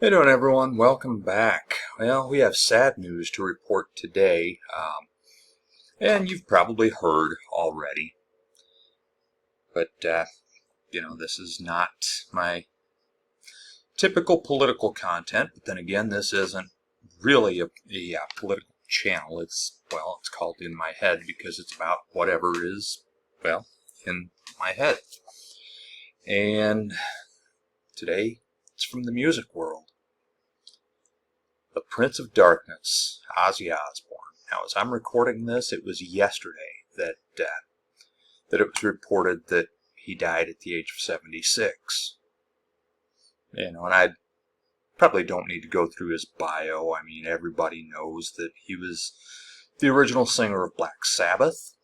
Hey doing everyone, welcome back. Well, we have sad news to report today, and you've probably heard already, but this is not my typical political content, but then again, this isn't really a political channel. It's called In My Head because it's about whatever is, in my head. And today, it's from the music world. The Prince of Darkness, Ozzy Osbourne. Now, as I'm recording this, it was yesterday that it was reported that he died at the age of 76. And I probably don't need to go through his bio. I mean, everybody knows that he was the original singer of Black Sabbath,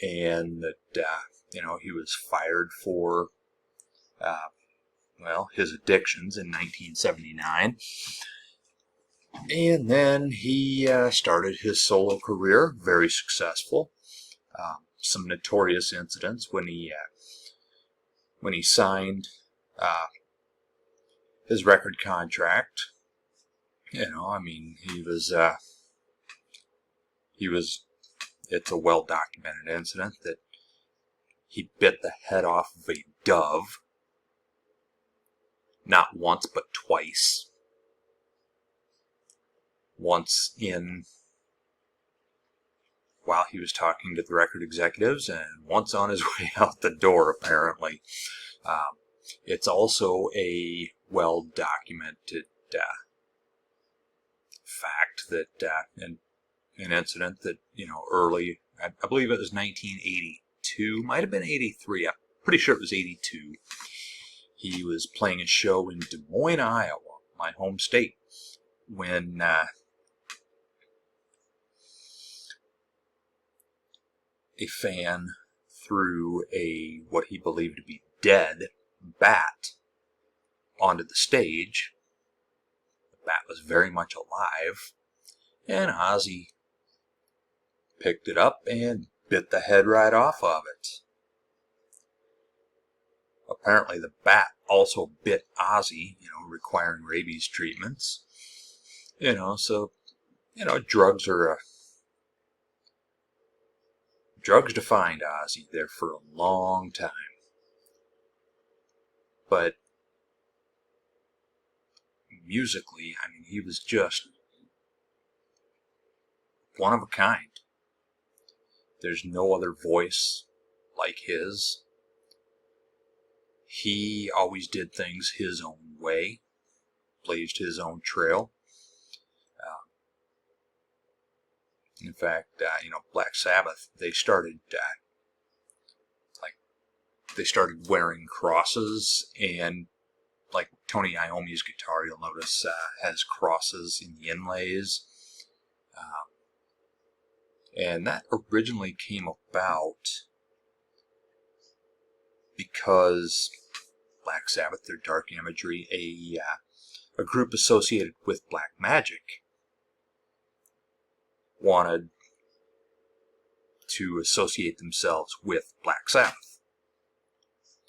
and that he was fired for his addictions in 1979. And then he started his solo career, very successful. Some notorious incidents when he signed his record contract. He was. It's a well-documented incident that he bit the head off of a dove, not once but twice. Once while he was talking to the record executives, and once on his way out the door, apparently. It's also a well-documented fact that an incident that, early, I believe it was 1982, might have been 83, I'm pretty sure it was 82. He was playing a show in Des Moines, Iowa, my home state, when a fan threw what he believed to be dead bat onto the stage. The bat was very much alive, and Ozzy picked it up and bit the head right off of it. Apparently the bat also bit Ozzy, requiring rabies treatments. Drugs defined Ozzy there for a long time. But musically, he was just one of a kind. There's no other voice like his. He always did things his own way, blazed his own trail. In fact, Black Sabbath, they started wearing crosses, and like Tony Iommi's guitar, you'll notice has crosses in the inlays. And that originally came about because Black Sabbath, their dark imagery, a group associated with black magic, wanted to associate themselves with Black Sabbath.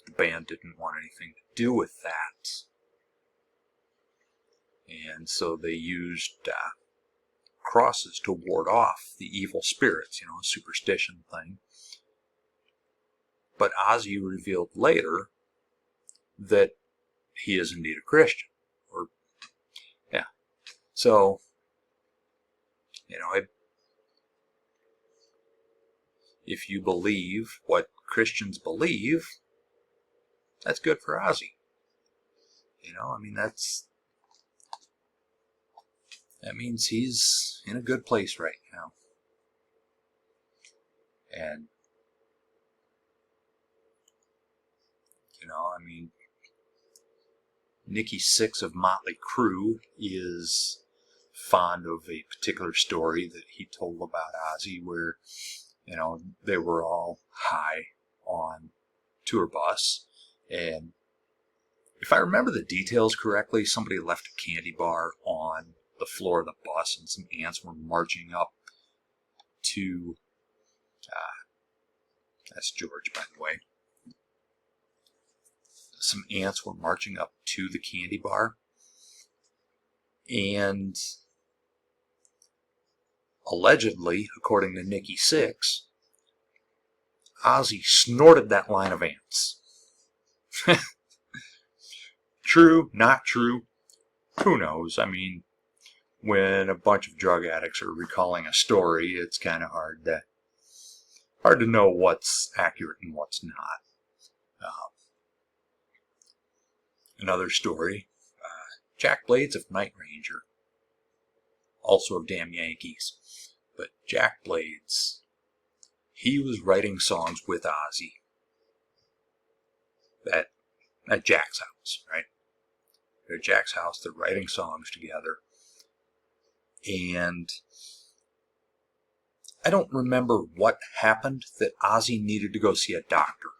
The band didn't want anything to do with that. And so they used crosses to ward off the evil spirits, a superstition thing. But Ozzy revealed later that he is indeed a Christian. So, if you believe what Christians believe, that's good for Ozzy. That means he's in a good place right now. And, Nikki Sixx of Motley Crue is fond of a particular story that he told about Ozzy where, they were all high on tour bus, and if I remember the details correctly, somebody left a candy bar on the floor of the bus, and some ants were marching up to, that's George, by the way. Some ants were marching up to the candy bar, And allegedly, according to Nikki Sixx, Ozzy snorted that line of ants. True, not true, who knows? I mean, when a bunch of drug addicts are recalling a story, it's kind of hard to know what's accurate and what's not. Another story, Jack Blades of Night Ranger, also of Damn Yankees, but Jack Blades, he was writing songs with Ozzy at Jack's house, right? They're at Jack's house, they're writing songs together, and I don't remember what happened that Ozzy needed to go see a doctor.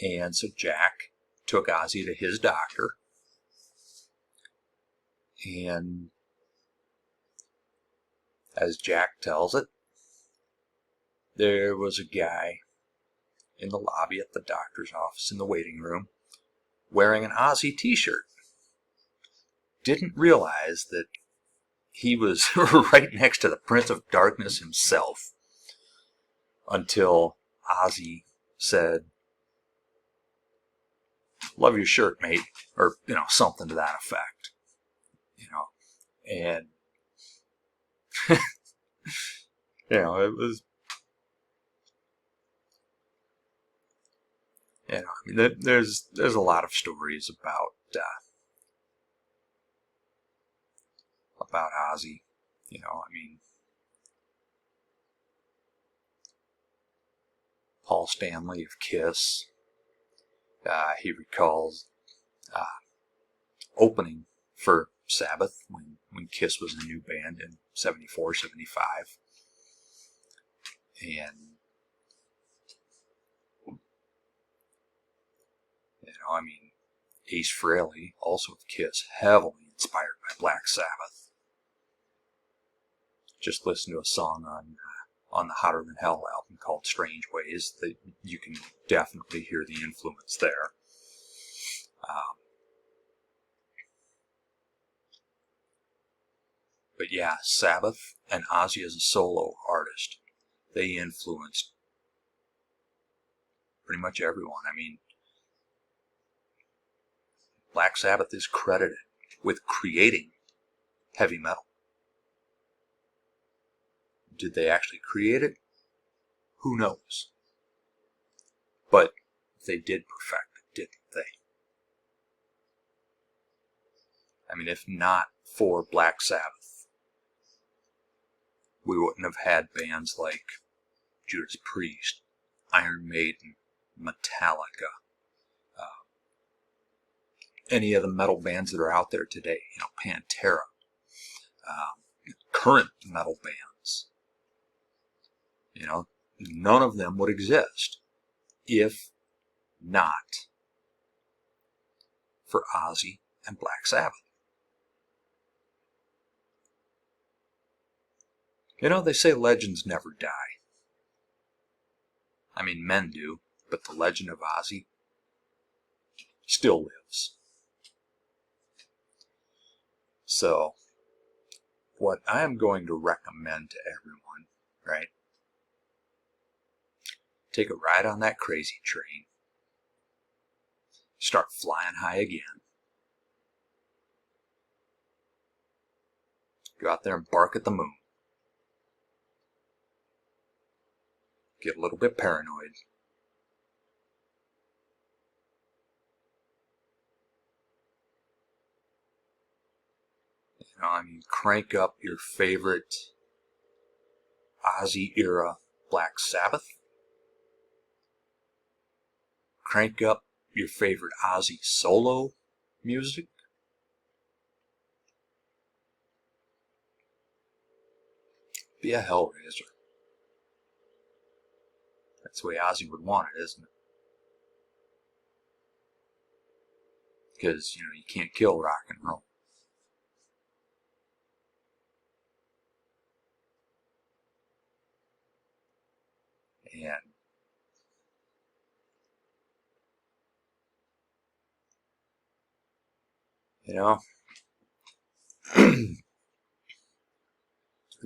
And so Jack took Ozzy to his doctor, and as Jack tells it, there was a guy in the lobby at the doctor's office in the waiting room wearing an Ozzy t-shirt. Didn't realize that he was right next to the Prince of Darkness himself until Ozzy said, "Love your shirt, mate," or, something to that effect. And, it was, I mean, there's a lot of stories about Ozzy. I mean, Paul Stanley of Kiss, he recalls opening for Sabbath when Kiss was a new band in 74, 75. And, I mean, Ace Frehley, also of Kiss, heavily inspired by Black Sabbath. Just listen to a song on the Hotter Than Hell album called Strange Ways. That you can definitely hear the influence there. But yeah, Sabbath and Ozzy as a solo artist, they influenced pretty much everyone. I mean, Black Sabbath is credited with creating heavy metal. Did they actually create it? Who knows? But they did perfect it, didn't they? I mean, if not for Black Sabbath, we wouldn't have had bands like Judas Priest, Iron Maiden, Metallica, any of the metal bands that are out there today, Pantera, current metal bands. None of them would exist if not for Ozzy and Black Sabbath. They say legends never die. I mean, men do, but the legend of Ozzy still lives. So, what I am going to recommend to everyone, right? Take a ride on that crazy train. Start flying high again. Go out there and bark at the moon. Get a little bit paranoid. Crank up your favorite Ozzy era Black Sabbath. Crank up your favorite Ozzy solo music. Be a Hellraiser. That's the way Ozzy would want it, isn't it? Because, you can't kill rock and roll. And You know, the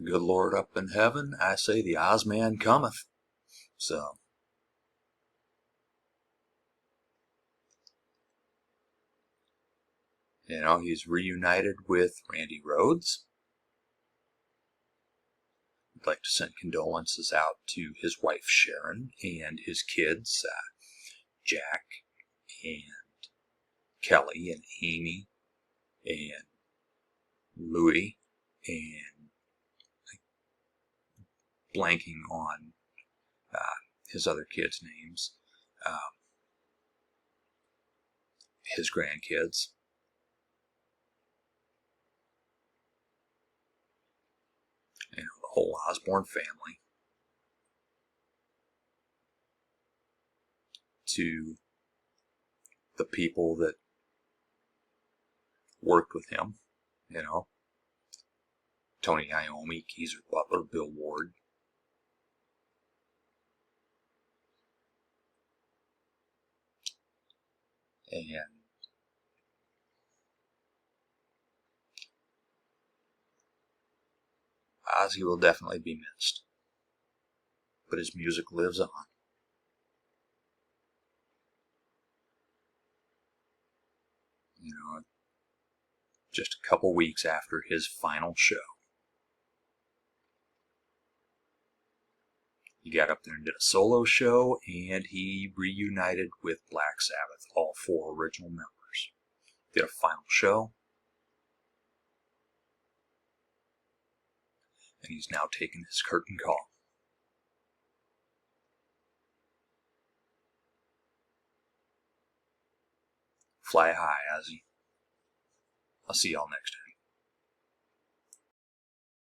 good Lord up in heaven, I say the Ozman cometh. So, you know, he's reunited with Randy Rhoads. I'd like to send condolences out to his wife Sharon and his kids, Jack and Kelly and Amy and Louie, and blanking on his other kids' names, his grandkids. You know, the whole Osbourne family. To the people that worked with him, you know, Tony Iommi, Geezer Butler, Bill Ward. And Ozzy will definitely be missed, but his music lives on. You know, just a couple weeks after his final show, he got up there and did a solo show, and he reunited with Black Sabbath, all 4 original members. Did a final show, and he's now taking his curtain call. Fly high, Ozzy. I'll see y'all next time.